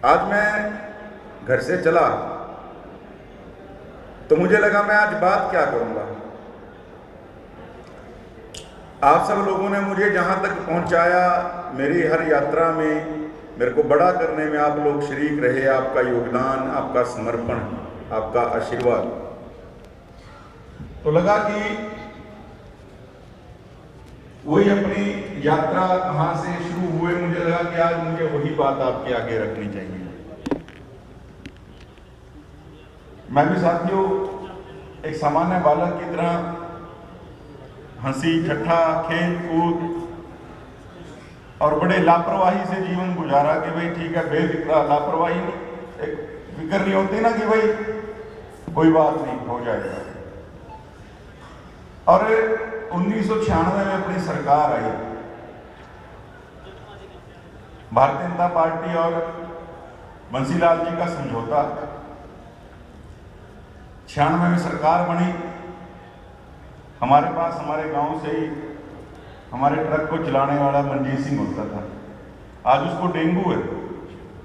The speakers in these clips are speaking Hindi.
आज मैं घर से चला तो मुझे लगा मैं आज बात क्या करूंगा। आप सब लोगों ने मुझे जहां तक पहुंचाया, मेरी हर यात्रा में मेरे को बड़ा करने में आप लोग शरीक रहे। आपका योगदान, आपका समर्पण, आपका आशीर्वाद। तो लगा कि वही अपनी यात्रा कहां से शुरू हुए, मुझे लगा कि आज मुझे वही बात आपके आगे रखनी चाहिए। मैं भी साथियों एक सामान्य बालक की तरह हंसी ठट्ठा, खेल कूद और बड़े लापरवाही से जीवन गुजारा कि भाई ठीक है, बेफिक्रा लापरवाही, एक फिक्र नहीं होती ना कि भाई कोई बात नहीं, हो जाएगा। और 1996 में अपनी सरकार आई, भारतीय जनता पार्टी और बंसीलाल जी का समझौता, 96 में सरकार बनी। हमारे पास हमारे गांव से ही हमारे ट्रक को चलाने वाला मनजीत सिंह होता था। आज उसको डेंगू है,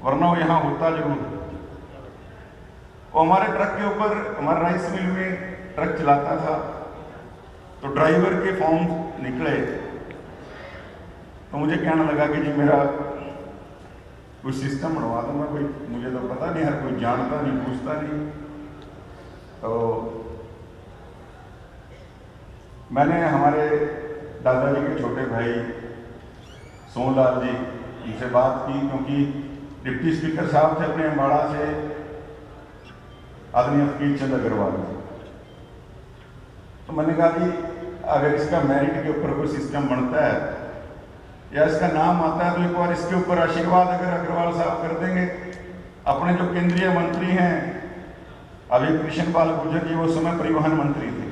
वरना वो यहाँ होता जरूर। वो हमारे ट्रक के ऊपर, हमारे राइस मिल में ट्रक चलाता था, तो ड्राइवर के फॉर्म निकले तो मुझे कहने लगा कि जी मेरा कोई सिस्टम बनवा दो। मैं कोई, मुझे तो पता नहीं, हर कोई जानता नहीं, पूछता नहीं। तो मैंने हमारे दादाजी के छोटे भाई सोनलाल जी, उनसे बात की, क्योंकि डिप्टी स्पीकर साहब थे अपने अम्बाड़ा से आदरणीय फकीर चंद अग्रवाल जी। तो मैंने कहा जी अगर इसका मेरिट के ऊपर कोई सिस्टम बनता है या इसका नाम आता है तो एक बार इसके ऊपर आशीर्वाद अगर अग्रवाल साहब कर देंगे। अपने जो केंद्रीय मंत्री हैं अभी कृष्ण पाल गुर्जर जी, वो उस समय परिवहन मंत्री थे।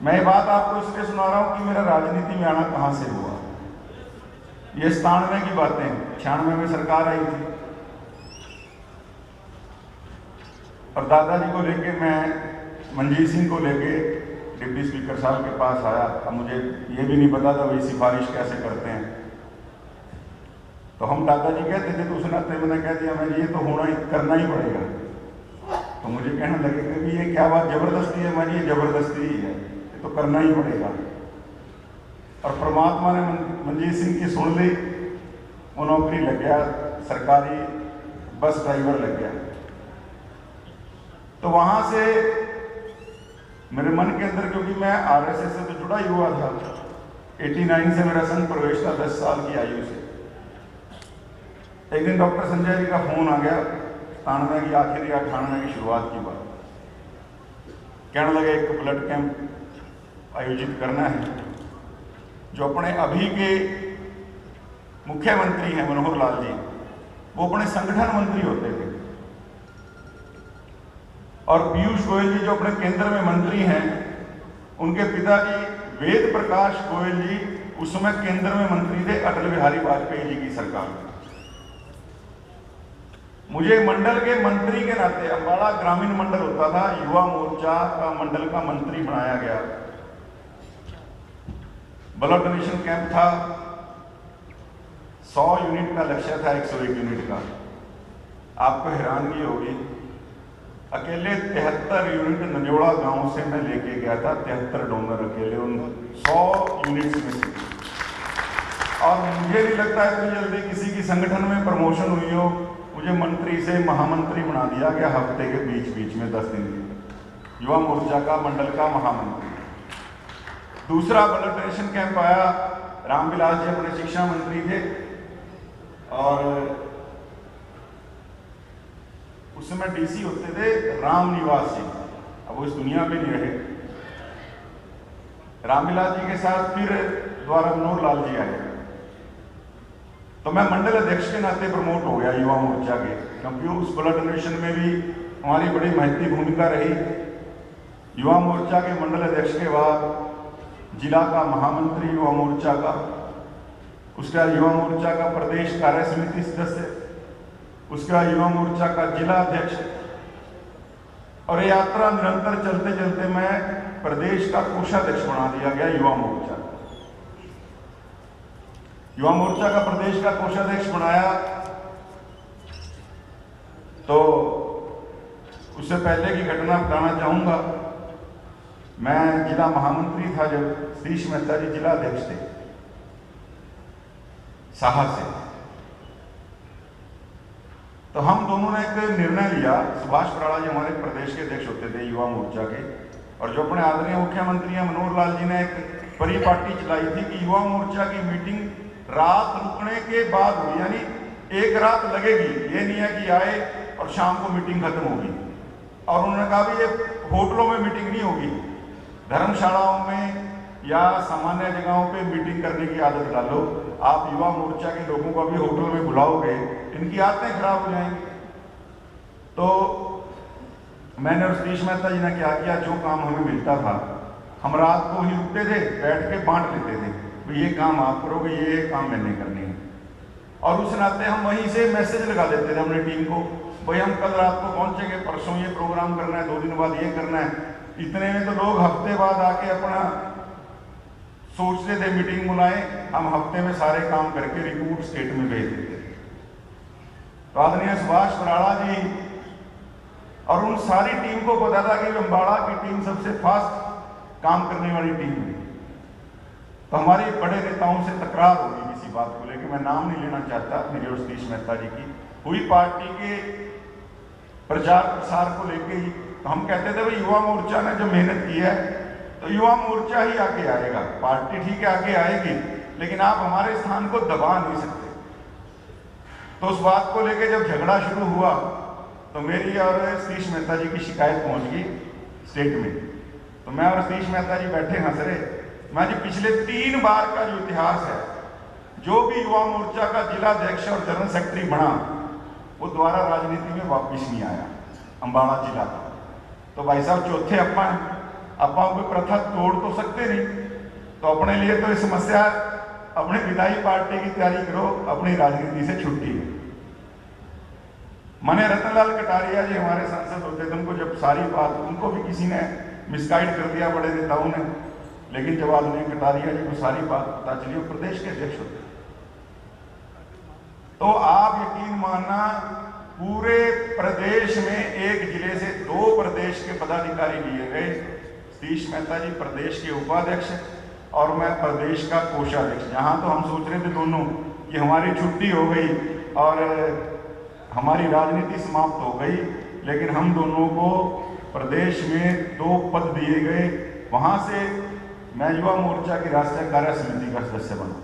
मैं ये बात आपको इसलिए सुना रहा हूं कि मेरा राजनीति में आना कहां से हुआ। ये 97 की बातें, 96 में सरकार आई थी और दादाजी को लेके मैं मनजीत सिंह को लेके डिप्टी स्पीकर साहब के पास आया। अब मुझे ये भी नहीं पता था भाई सिफारिश कैसे करते हैं। तो हम दादाजी कहते थे तो उस नाते मैंने कह दिया मैं ये तो होना ही, करना ही पड़ेगा। तो मुझे कहने लगे कि ये क्या बात जबरदस्ती है। मैं ये जबरदस्ती ही है, ये तो करना ही पड़ेगा। और परमात्मा ने मनजीत सिंह की सुन ली, वो नौकरी लग गया, सरकारी बस ड्राइवर लग गया। तो वहां से मेरे मन के अंदर, क्योंकि मैं आरएसएस से तो जुड़ा ही हुआ था, 89 से मेरा संघ प्रवेश था, 10 साल की आयु से। एक दिन डॉक्टर संजय जी का फोन आ गया, 97 की आखिरी 98 की शुरुआत की बात। कहने लगे एक ब्लड कैंप आयोजित करना है। जो अपने अभी के मुख्यमंत्री हैं मनोहर लाल जी, वो अपने संगठन मंत्री होते थे, और पीयूष गोयल जी जो अपने केंद्र में मंत्री हैं, उनके पिताजी वेद प्रकाश गोयल जी उस समय केंद्र में मंत्री थे अटल बिहारी वाजपेयी जी की सरकार में। मुझे मंडल के मंत्री के नाते, अम्बाड़ा ग्रामीण मंडल होता था, युवा मोर्चा का मंडल का मंत्री बनाया गया। ब्लड डोनेशन कैंप था, 100 यूनिट का लक्ष्य था, 101 यूनिट का। आपको हैरानगी होगी, अकेले 73 यूनिट नजोड़ा गांव से मैं लेके गया था, 73 डोनर अकेले उन 100 यूनिट्स में से। और मुझे नहीं लगता इतनी जल्दी किसी की संगठन में प्रमोशन हुई हो। मुझे मंत्री से महामंत्री बना दिया गया हफ्ते के बीच बीच में, 10 दिन, युवा मोर्चा का मंडल का महामंत्री। दूसरा ब्लड डोनेशन कैंप आया, रामविलास जी अपने शिक्षा मंत्री थे और उस समय डीसी होते थे राम निवास जी, अब वो इस दुनिया में नहीं रहे। रामविलास जी के साथ फिर द्वारा मनोहर लाल जी आए, तो मैं मंडल अध्यक्ष के नाते प्रमोट हो गया युवा मोर्चा के, क्योंकि उस ब्लड डोनेशन में भी हमारी बड़ी महत्वपूर्ण भूमिका रही। युवा मोर्चा के मंडल अध्यक्ष के बाद जिला का महामंत्री युवा मोर्चा का, उसके बाद युवा मोर्चा का प्रदेश कार्य समिति सदस्य, उसके बाद युवा मोर्चा का जिला अध्यक्ष, और यात्रा निरंतर चलते चलते मैं प्रदेश का कोषाध्यक्ष बना दिया गया युवा मोर्चा। युवा मोर्चा का प्रदेश का कोषाध्यक्ष बनाया पहले की घटना बताना चाहूँगा। मैं जिला महामंत्री था जब सतीश मेहता जी जिला अध्यक्ष थे साहा से, तो हम दोनों ने एक निर्णय लिया। सुभाष बराड़ा जी हमारे प्रदेश के अध्यक्ष होते थे युवा मोर्चा के, और जो अपने आदरणीय मुख्यमंत्री मनोहर लाल जी ने एक परिपाटी चलाई थी कि युवा मोर्चा की मीटिंग रात रुकने के बाद हुई, यानी एक रात लगेगी, ये नहीं है कि आए और शाम को मीटिंग खत्म होगी। और उन्होंने कहा भी ये होटलों में मीटिंग नहीं होगी, धर्मशालाओं में या सामान्य जगहों पे मीटिंग करने की आदत डालो। आप युवा मोर्चा के लोगों को भी होटल में बुलाओगे, इनकी आदतें खराब हो जाएंगी। तो मैंने और सतीश मेहता जी ने क्या किया, जो काम हमें मिलता था हम रात को ही रुकते थे, बैठ के बांट लेते थे, तो ये काम आप करोगे, ये काम मैंने करने हैं। और उस नाते हम वहीं से मैसेज लगा देते थे अपनी टीम को, भाई हम कल रात को पहुंचेंगे, परसों ये प्रोग्राम करना है, 2 दिन बाद ये करना है। इतने में तो लोग हफ्ते बाद आके अपना सोचते थे मीटिंग बुलाएं, हम हफ्ते में सारे काम करके रिपोर्ट स्टेट में भेज देते थे। तो आदरणीय सुभाष बराड़ा जी और उन सारी टीम को पता था कि अम्बाड़ा की टीम सबसे फास्ट काम करने वाली टीम है। तो हमारे बड़े नेताओं से तकरार होगी किसी बात को लेकर, मैं नाम नहीं लेना चाहता, मेरी और सतीश मेहता जी की हुई पार्टी के प्रचार प्रसार को लेके ही। तो हम कहते थे भाई युवा मोर्चा ने जो मेहनत की है तो युवा मोर्चा ही आगे आएगा, पार्टी ठीक है आगे आएगी, लेकिन आप हमारे स्थान को दबा नहीं सकते। तो उस बात को लेके जब झगड़ा शुरू हुआ तो मेरी और सतीश मेहता जी की शिकायत पहुंच गई स्टेट में। तो मैं और सतीश मेहता जी बैठे हंस रहे, मैं जी पिछले 3 बार का जो इतिहास है, जो भी युवा मोर्चा का जिला अध्यक्ष और जनरल सेक्रेटरी बना वो दोबारा राजनीति में वापिस नहीं आया अम्बाड़ा जिला का। तो भाई साहब चौथे अपा कोई प्रथा तोड़ तो सकते नहीं, तो अपने लिए तो ये समस्या, अपनी विधायी पार्टी की तैयारी करो, अपनी राजनीति से छुट्टी है। मने रतनलाल कटारिया जी हमारे सांसद होते थे, उनको जब सारी बात, उनको भी किसी ने मिसगाइड कर दिया बड़े नेताओं ने, लेकिन जब आदरणीय कटारिया जी को सारी बात पता चली, वो प्रदेश के अध्यक्ष होते। तो आप यकीन मानना पूरे प्रदेश में एक जिले से 2 प्रदेश के पदाधिकारी लिए गए, सतीश मेहता जी प्रदेश के उपाध्यक्ष और मैं प्रदेश का कोषाध्यक्ष। जहां तो हम सोच रहे थे दोनों कि हमारी छुट्टी हो गई और हमारी राजनीति समाप्त हो गई, लेकिन हम दोनों को प्रदेश में 2 पद दिए गए। वहां से मैं युवा मोर्चा की राष्ट्रीय कार्य समिति का सदस्य बना।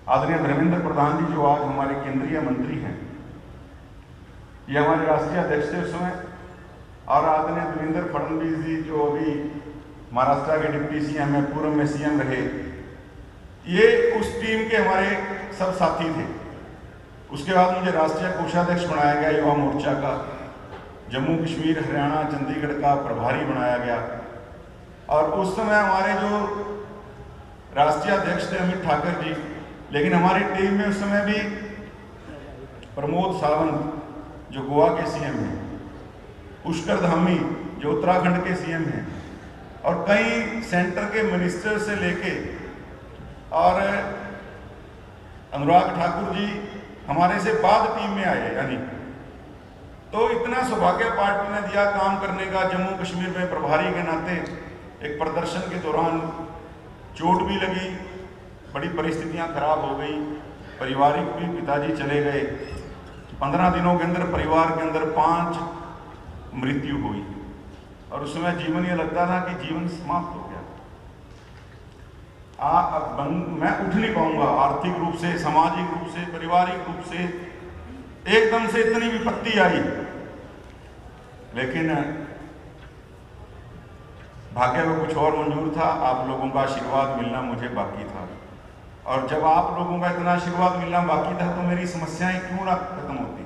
आदरणीय धर्मेंद्र प्रधान जी जो आज हमारे केंद्रीय मंत्री हैं, ये हमारे राष्ट्रीय अध्यक्ष थे उस समय, और आदरणीय देवेंद्र फडणवीस जी जो अभी महाराष्ट्र के डिप्टी सीएम है, पूर्व में सीएम रहे, ये उस टीम के हमारे सब साथी थे। उसके बाद मुझे राष्ट्रीय कोषाध्यक्ष बनाया गया युवा मोर्चा का, जम्मू कश्मीर हरियाणा चंडीगढ़ का प्रभारी बनाया गया। और उस समय हमारे जो राष्ट्रीय अध्यक्ष थे अमित ठाकर जी, लेकिन हमारी टीम में उस समय भी प्रमोद सावंत जो गोवा के सीएम हैं, पुष्कर धामी जो उत्तराखंड के सीएम हैं, और कई सेंटर के मिनिस्टर से लेके और अनुराग ठाकुर जी हमारे से बाद टीम में आए। यानी तो इतना सौभाग्य पार्टी ने दिया काम करने का। जम्मू कश्मीर में प्रभारी के नाते एक प्रदर्शन के दौरान चोट भी लगी, बड़ी परिस्थितियां खराब हो गई, पारिवारिक भी पिताजी चले गए। 15 दिनों के अंदर परिवार के अंदर 5 मृत्यु हुई, और उस समय जीवन ये लगता था कि जीवन समाप्त हो गया। मैं उठ नहीं पाऊंगा आर्थिक रूप से, सामाजिक रूप से, पारिवारिक रूप से, एकदम से इतनी विपत्ति आई। लेकिन भाग्य को कुछ और मंजूर था, आप लोगों का आशीर्वाद मिलना मुझे बाकी था। और जब आप लोगों का इतना आशीर्वाद मिलना बाकी था तो मेरी समस्याएं क्यों ना खत्म होती।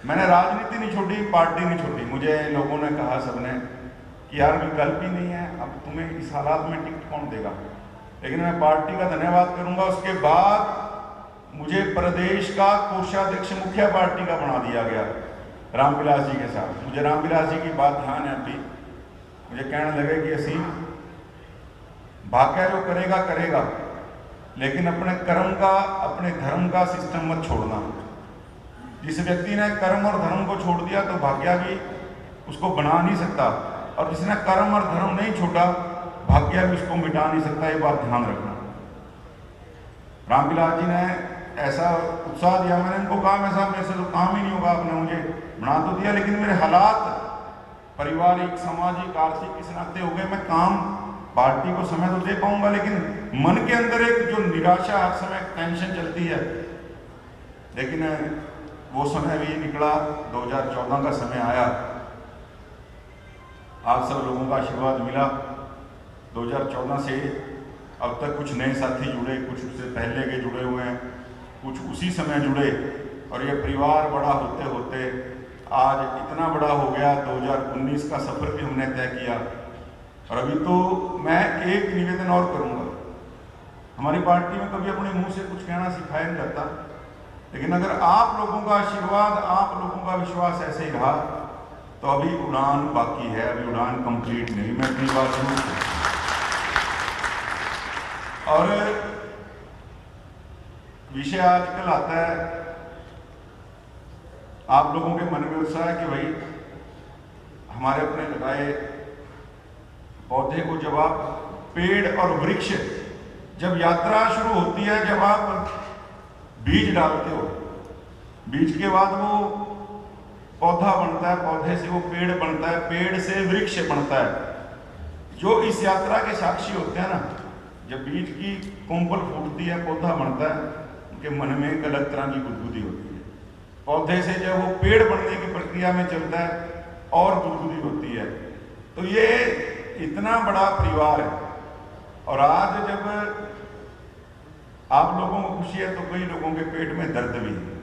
मैंने राजनीति नहीं छोड़ी, पार्टी नहीं छोड़ी। मुझे लोगों ने कहा सबने कि यार विकल्प ही नहीं है, अब तुम्हें इस हालात में टिकट कौन देगा। लेकिन मैं पार्टी का धन्यवाद करूंगा, उसके बाद मुझे प्रदेश का कोषाध्यक्ष मुखिया पार्टी का बना दिया गया रामविलास जी के साथ। मुझे रामविलास जी की बात ध्यान है, अभी मुझे कहने लगे कि असीम भाग्य जो करेगा करेगा, लेकिन अपने कर्म का, अपने धर्म का सिस्टम मत छोड़ना। जिस व्यक्ति ने कर्म और धर्म को छोड़ दिया तो भाग्य भी उसको बना नहीं सकता, और जिसने कर्म और धर्म नहीं छोड़ा भाग्य भी उसको मिटा नहीं सकता। ये बात ध्यान रखना। रामविलास जी ने ऐसा उत्साह दिया, मैंने इनको कहा मैं साहब मेरे से तो काम ही नहीं होगा, आपने मुझे बना तो दिया लेकिन मेरे हालात पारिवारिक सामाजिक आर्थिक इस नाते हो गए, मैं काम पार्टी को समय तो दे पाऊंगा लेकिन मन के अंदर एक जो निराशा हर समय टेंशन चलती है। लेकिन वो समय भी निकला, 2014 का समय आया, आप सब लोगों का आशीर्वाद मिला। 2014 से अब तक कुछ नए साथी जुड़े, कुछ उससे पहले के जुड़े हुए हैं, कुछ उसी समय जुड़े, और ये परिवार बड़ा होते होते आज इतना बड़ा हो गया। 2019 का सफर भी हमने तय किया। और अभी तो मैं एक निवेदन और करूंगा, हमारी पार्टी में कभी अपने मुंह से कुछ कहना सिखाया नहीं जाता, लेकिन अगर आप लोगों का आशीर्वाद, आप लोगों का विश्वास ऐसे ही रहा तो अभी उड़ान बाकी है, अभी उड़ान कंप्लीट नहीं। मैं अपनी बात सुनूं। और विषय आजकल आता है, आप लोगों के मन में उत्साह है कि भाई हमारे अपने लगाए पौधे को, जब आप पेड़ और वृक्ष, जब यात्रा शुरू होती है, जब आप बीज डालते हो, बीज के बाद वो पौधा बनता है, पौधे से वो पेड़ बनता है, पेड़ से वृक्ष बनता है। जो इस यात्रा के साक्षी होते हैं ना, जब बीज की कोंपल फूटती है, पौधा बनता है, उनके मन में एक अलग तरह की गुदगुदी होती है। पौधे से जब वो पेड़ बनने की प्रक्रिया में चलता है और गुदगुदी होती है। तो ये इतना बड़ा परिवार है, और आज जब आप लोगों को खुशी है तो कई लोगों के पेट में दर्द भी है।